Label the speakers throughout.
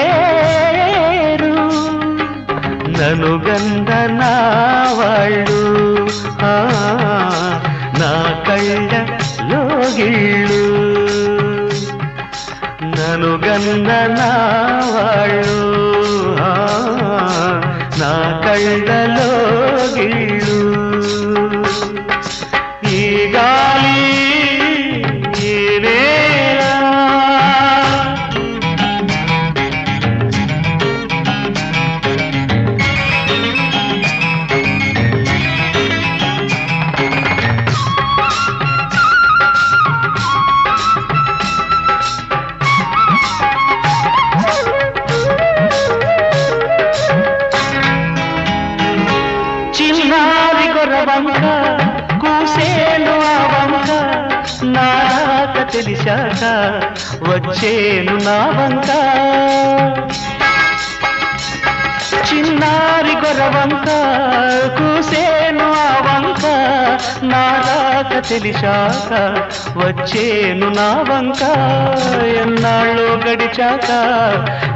Speaker 1: సెలయేరు ననుగంద నా వాళ్ళు నా కళ్ళ లోగిళ్ళు ననుగంద నా వాళ్ళు నా కళ్ళ లోగిళ్ళు ఈ గాలి ఈ నేల చిన్నారి గొర్రవంక కూసేను ఆ వంక నాక తెలిసాక వచ్చేను నా వంక చిన్నారి గొర్రవంక కూసేను ఆ వంక నాక తెలిసాక వచ్చేను నా వంక ఎన్నాళ్ళో గడిచాక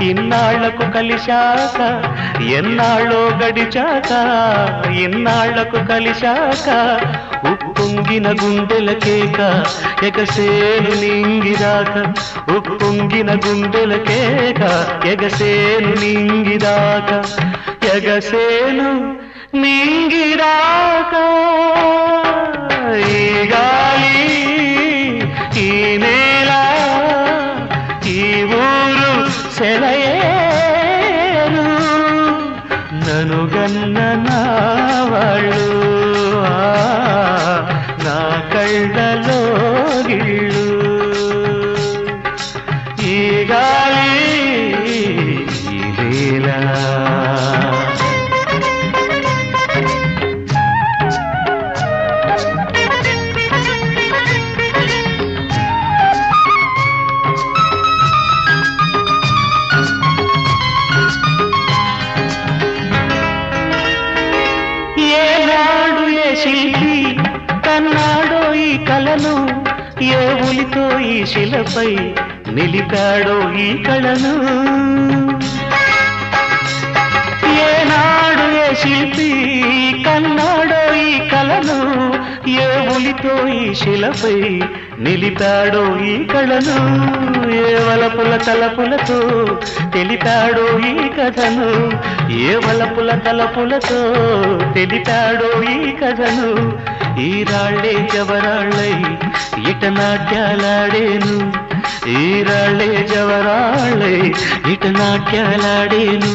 Speaker 1: ఇన్నాళ్లకు కలిశాక ఎన్నాళ్ళో గడిచాక ఇన్నాళ్లకు కలిశాక ఉప్పొంగిన గుండెల కేక ఎగసేను నింగిరాక ఉప్పొంగిన గుండెల కేక ఎగసేను నింగిరాక ఎగసేను నింగిరాక ఈ గాలి ఈ నేల ఈ ఊరు సెలయేరు ననుగన్న నా వాళ్ళు నా కళ్ళలో గిళ్ళు ఈ గాలి ఈ నేల శిల్పి కన్నాడో ఈ కళను ఏ ఉలితో ఈ శిలపై నిలిపాడో ఈ కళను ఏనాడు ఏ శిల్పి కన్నాడో ఈ కళను ఏ ఉలితో ఈ శిలపై నిలిపాడో ఈ కళను ఏ వలపుల తలపులతో తెలిపాడో ఈ కథను ఏ వలపుల తలపులతో తెలిపాడో ఈ కథను ఈ రాళ్ళే జవరాళ్ళై ఇట నాట్యాలాడేను ఈ రాళ్ళే జవరాళ్ళై ఇట నాట్యాలాడేను